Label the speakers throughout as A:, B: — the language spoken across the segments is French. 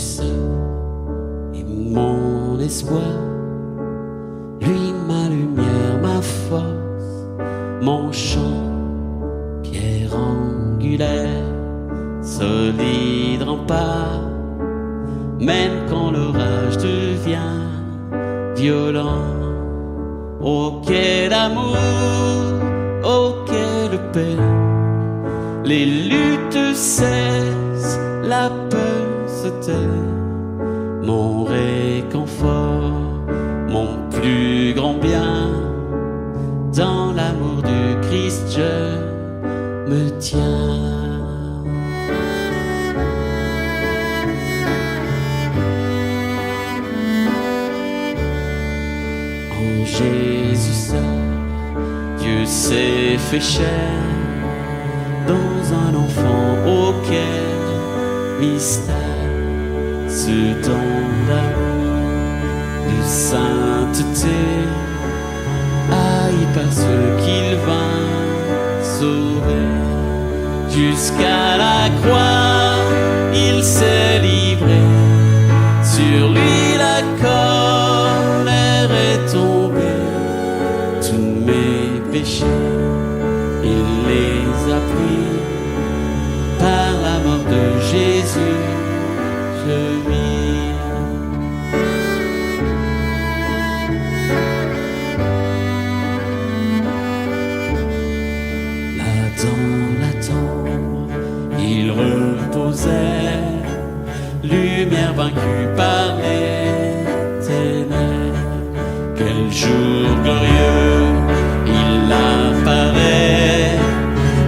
A: seul est mon espoir, lui ma lumière, ma force, mon chant, pierre angulaire, solide rempart, même quand l'orage devient violent. Oh quel amour, oh quelle paix, les luttes cessent, la peur se tait, mon réconfort, mon plus grand bien, dans l'amour du Christ je me tiens. En Jésus seul, Dieu s'est fait chair, dans un enfant auquel mystère, ce don d'amour, de sainteté, haï par ceux qu'il vint sauver. Jusqu'à la croix, il s'est livré, sur lui la colère est tombée, tous mes péchés, il les a pris, par la mort de Jésus, je vis. Là dans la tombe, il reposait, lumière vaincue par les ténèbres. Quel jour glorieux, il apparaît,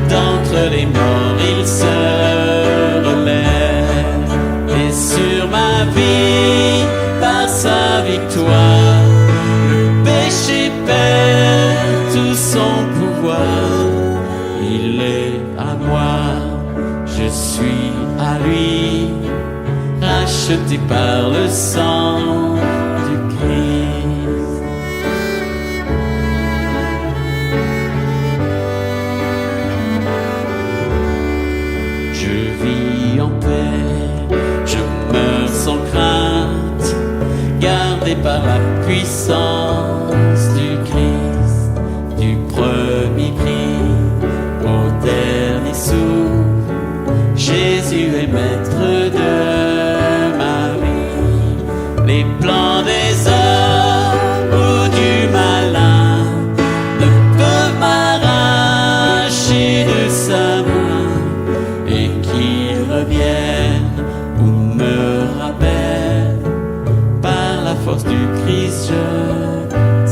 A: d'entre les morts il se relève, et sur ma vie, par sa victoire, le péché perd tout son pouvoir. Il est à moi, je suis à lui, racheté par le sang du Christ. Je vis en paix, je meurs sans crainte, gardé par la puissance du Christ, du premier cri au dernier souffle. Jésus est maître de ma vie. Les plans des hommes ou du malin ne peuvent m'arracher de sa main, et qu'il revienne ou me rappelle, par la force du Christ je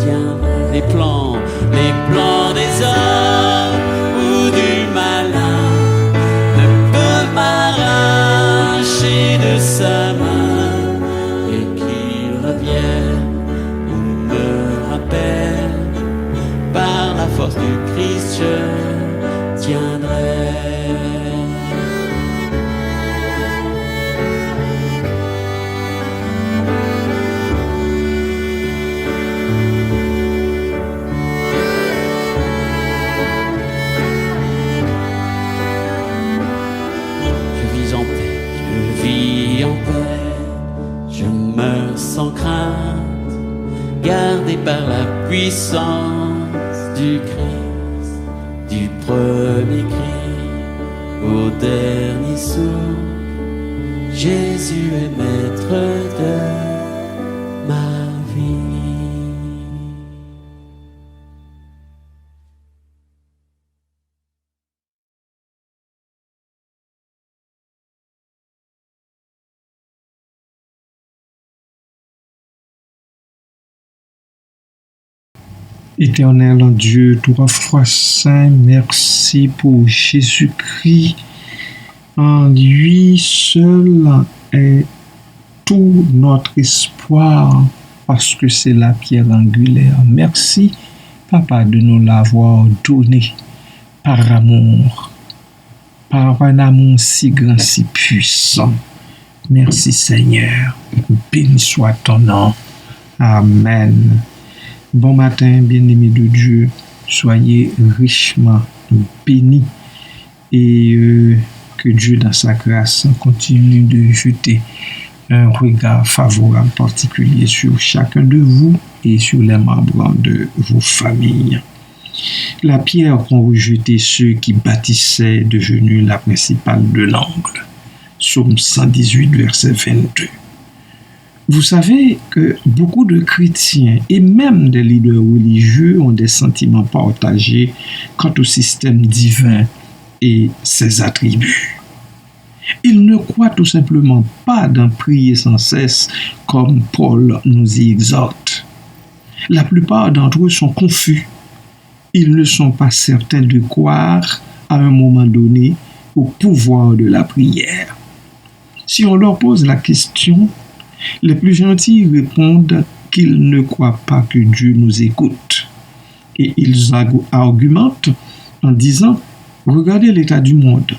A: tiens. Les plans des hommes ou du malin m'arracher de sa main, et qu'il revienne ou me rappelle, par la force du Christ je tiendrai. Sans crainte, gardé par la puissance du Christ, du premier cri au dernier souffle. Jésus est maître de ma vie.
B: Éternel Dieu, trois fois saint, merci pour Jésus-Christ. En lui seul est tout notre espoir, parce que c'est la pierre angulaire. Merci, Papa, de nous l'avoir donné par amour, par un amour si grand, si puissant. Merci Seigneur. Béni soit ton nom. Amen. Bon matin, bien-aimés de Dieu, soyez richement bénis et que Dieu, dans sa grâce, continue de jeter un regard favorable particulier sur chacun de vous et sur les membres de vos familles. La pierre qu'ont rejeté ceux qui bâtissaient est devenue la principale de l'angle. Psaume 118, verset 22. Vous savez que beaucoup de chrétiens et même des leaders religieux ont des sentiments partagés quant au système divin et ses attributs. Ils ne croient tout simplement pas d'en prier sans cesse comme Paul nous y exhorte. La plupart d'entre eux sont confus. Ils ne sont pas certains de croire à un moment donné au pouvoir de la prière. Si on leur pose la question, les plus gentils répondent qu'ils ne croient pas que Dieu nous écoute. Et ils argumentent en disant, regardez l'état du monde.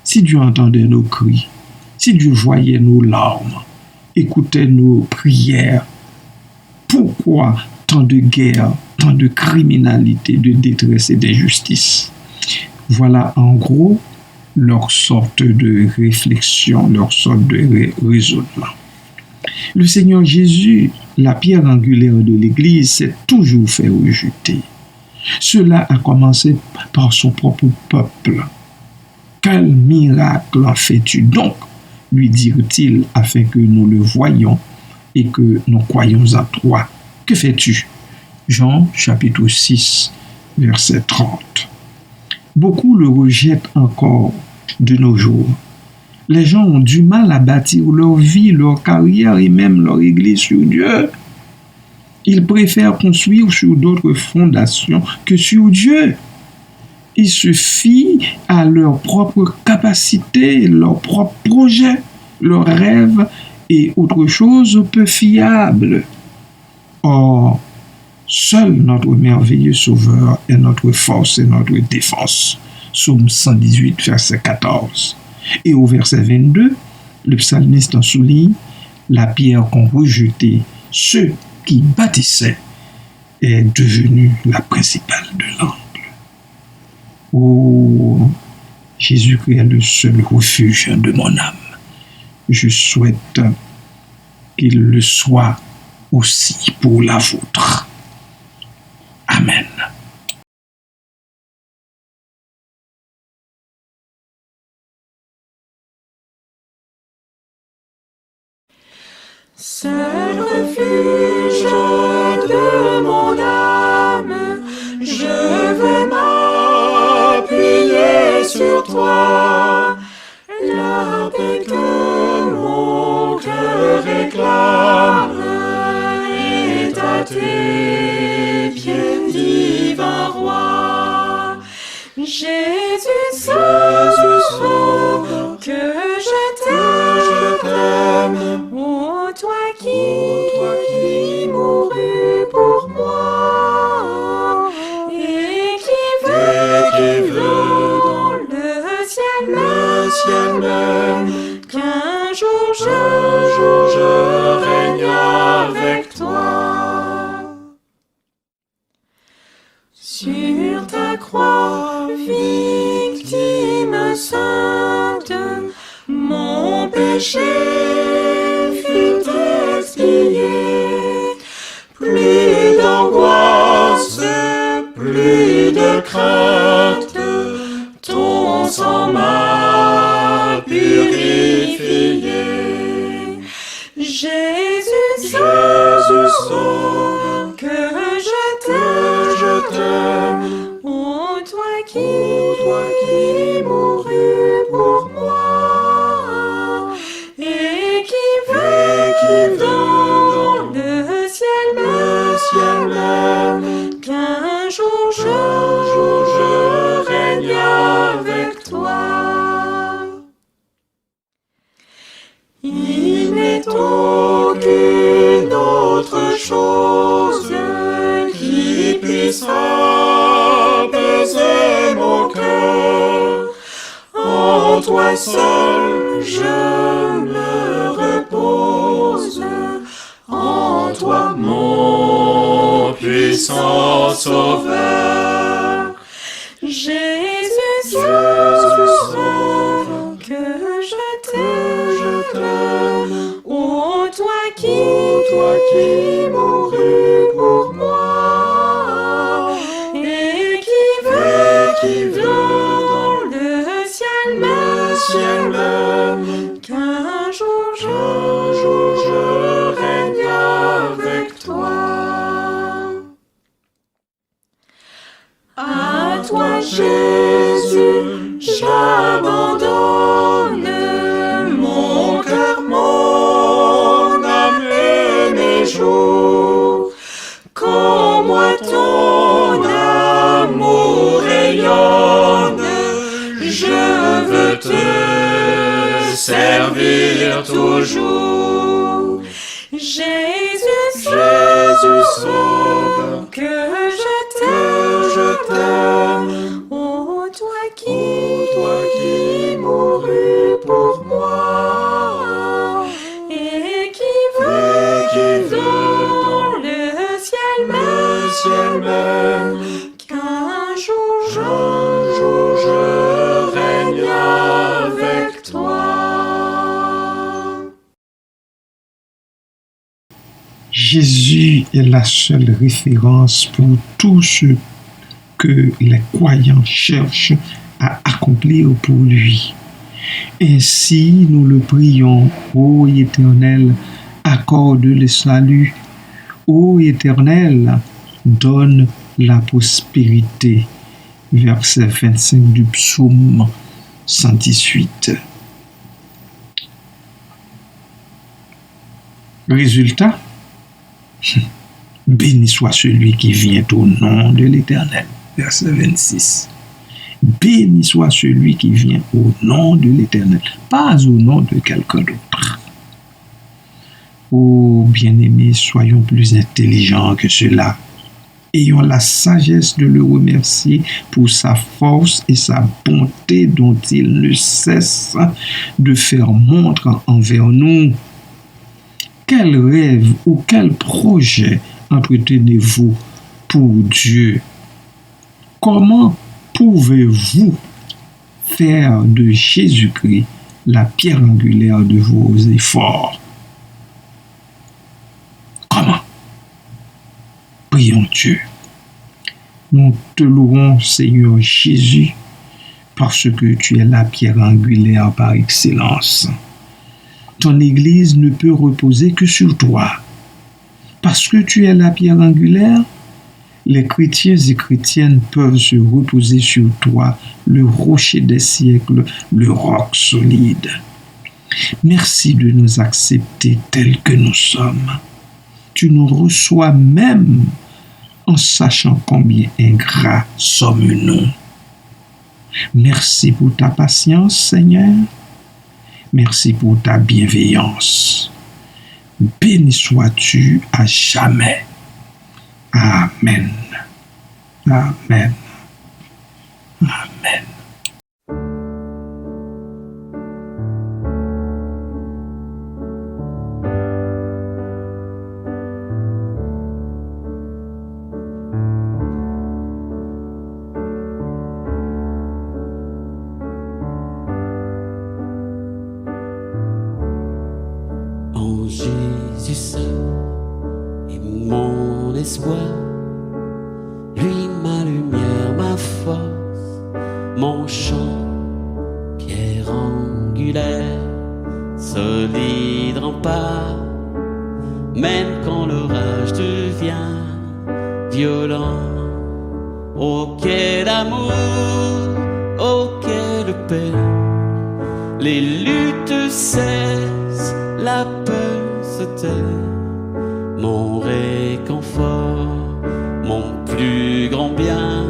B: Si Dieu entendait nos cris, si Dieu voyait nos larmes, écoutait nos prières, pourquoi tant de guerre, tant de criminalité, de détresse et d'injustice? Voilà en gros leur sorte de réflexion, leur sorte de raisonnement. Le Seigneur Jésus, la pierre angulaire de l'Église, s'est toujours fait rejeter. Cela a commencé par son propre peuple. Quel miracle en fais-tu donc, lui dirent-ils, afin que nous le voyions et que nous croyions à toi. Que fais-tu? Jean chapitre 6, verset 30. Beaucoup le rejettent encore de nos jours. Les gens ont du mal à bâtir leur vie, leur carrière et même leur église sur Dieu. Ils préfèrent construire sur d'autres fondations que sur Dieu. Ils se fient à leur propre capacité, leur propre projet, leurs rêves et autre chose peu fiable. Or, seul notre merveilleux Sauveur est notre force et notre défense. Psaume 118, verset 14. Et au verset 22, le psalmiste en souligne la pierre qu'ont rejetée ceux qui bâtissaient est devenue la principale de l'angle. Oh, Jésus-Christ est le seul refuge de mon âme. Je souhaite qu'il le soit aussi pour la vôtre. Amen.
C: Seul refuge de mon âme, je veux m'appuyer sur toi. La paix que mon cœur réclame est à tes pieds, divin roi. Jésus sauve, que je t'aime. Oh, toi qui mourus pour moi et qui veut dans le ciel même qu'un jour je règne avec toi. Sur ta croix, victime sainte, mon péché fut expié. Plus d'angoisse, plus de crainte, ton sang m'a purifié. Jésus sauve, que je t'aime. Oh, toi qui mourus pour moi et qui veut dans le ciel même qu'un jour je règne avec toi. Il n'est aucune autre chose qui puisse apaiser mon cœur. En toi seul je me repose, en toi mon puissant Sauveur. Jésus sauve, que je t'aime. Oh, qui mourut pour moi, et qui veut dans le ciel même, qu'un jour je règne avec toi. À toi, Jésus, j'abandonne mon cœur, mon âme et mes jours. Qu'en moi ton amour rayonne, je veux te servir toujours. Jésus sauve, que je t'aime, ô toi qui mourus pour moi, et qui veut dans le ciel même, qu'un jour je règne avec toi.
B: Jésus est la seule référence pour tout ce que les croyants cherchent à accomplir pour lui. Ainsi, nous le prions, ô Éternel, accorde le salut. Ô Éternel, donne la prospérité. Verset 25 du psaume 118. Résultat, béni soit celui qui vient au nom de l'Éternel. Verset 26. Béni soit celui qui vient au nom de l'Éternel, pas au nom de quelqu'un d'autre. Ô bien-aimés, soyons plus intelligents que cela. Ayons la sagesse de le remercier pour sa force et sa bonté dont il ne cesse de faire montre envers nous. Quel rêve ou quel projet entretenez-vous pour Dieu? Comment pouvez-vous faire de Jésus-Christ la pierre angulaire de vos efforts? Comment? Prions Dieu. Nous te louons, Seigneur Jésus, parce que tu es la pierre angulaire par excellence. Ton Église ne peut reposer que sur toi. Parce que tu es la pierre angulaire, les chrétiens et chrétiennes peuvent se reposer sur toi, le rocher des siècles, le roc solide. Merci de nous accepter tels que nous sommes. Tu nous reçois même en sachant combien ingrats sommes-nous. Merci pour ta patience, Seigneur. Merci pour ta bienveillance. Béni sois-tu à jamais. Amen. Amen. Amen.
A: En Jésus seul est mon espoir, lui ma lumière, ma force, mon champ, pierre angulaire, solide rempart, même quand l'orage devient violent. Oh quel amour, oh quelle paix, les luttes cessent, la peur se tait, mon réconfort, mon plus grand bien,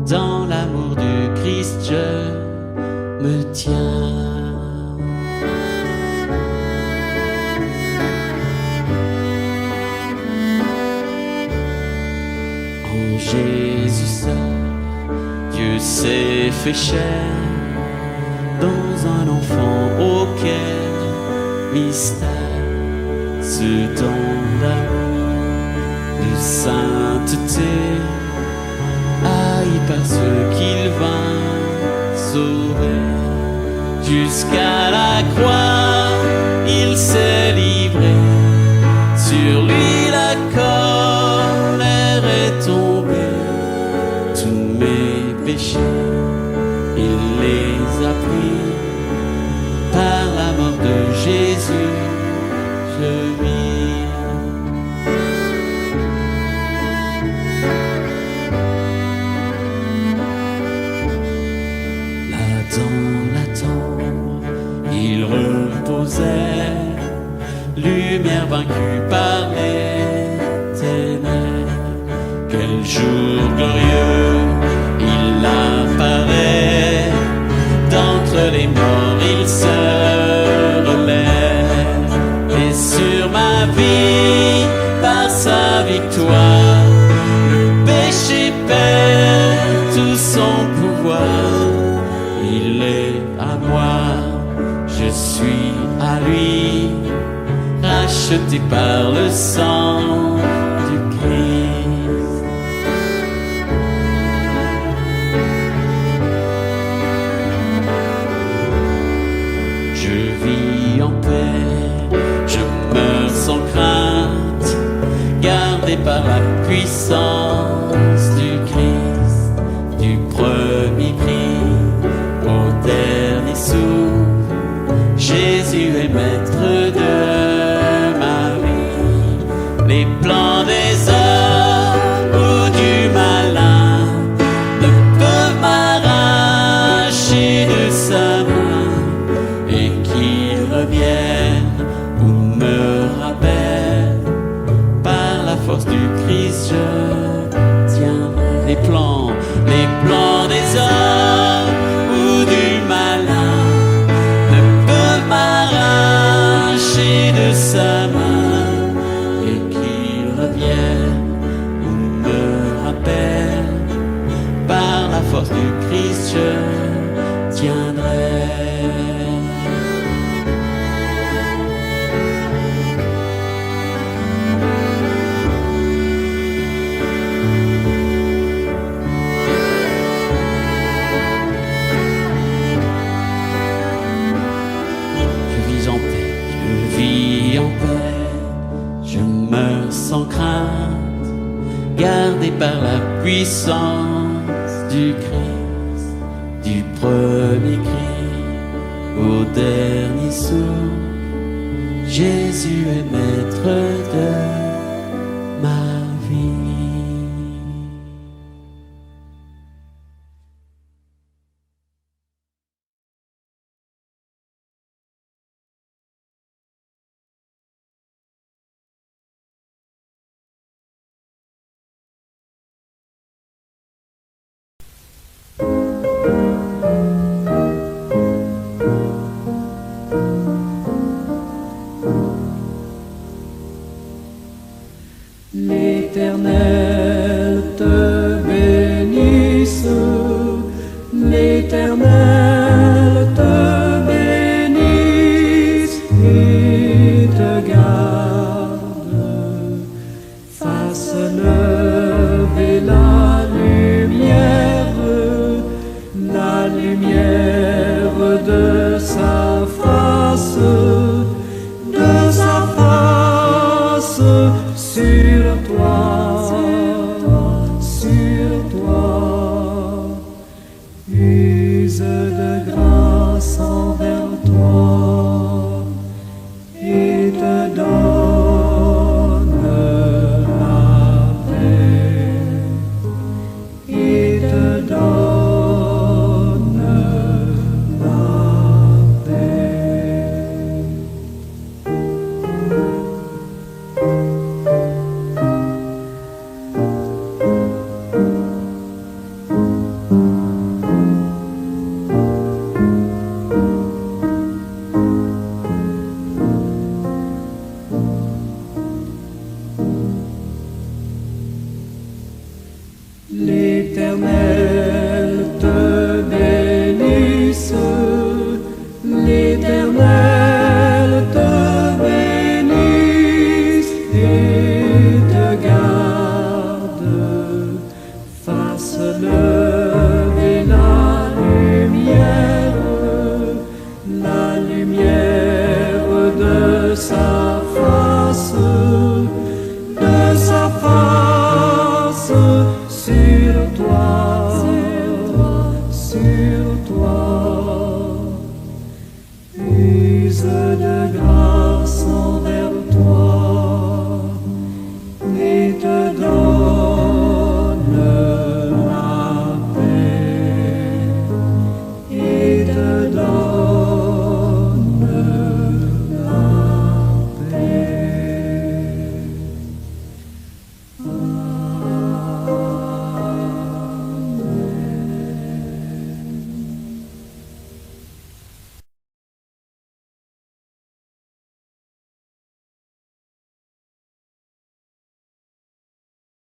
A: dans l'amour du Christ je me tiens. En Jésus seul, Dieu s'est fait chair, dans un enfant auquel mystère, ce don d'amour, de sainteté, haï par ceux qu'il vint sauver. Jusqu'à la croix, il s'est livré sur péchés, il les a pris. Par la mort de Jésus, je vis. Là dans la tombe, il reposait, lumière vaincue par les ténèbres. Quel jour glorieux, il apparaît, d'entre les morts il se relève. Et sur ma vie, par sa victoire, le péché perd tout son pouvoir. Il est à moi, je suis à lui, racheté par le sang du Christ. Je vis en paix, je meurs sans crainte, gardé par la puissance du Christ, du premier cri au dernier souffle. Jésus est maître de ma vie. Les plans des hommes ou du malin ne peuvent m'arracher de sa main. Et qu'il revienne ou me rappelle, par la force du Christ je tiendrai. Les plans des hommes ou du malin ne peuvent m'arracher de sa main. Et qu'il revienne ou me rappelle, par la force du Christ je tiendrai. Sans crainte, gardé par la puissance du Christ, du premier cri au dernier souffle. Jésus est maître de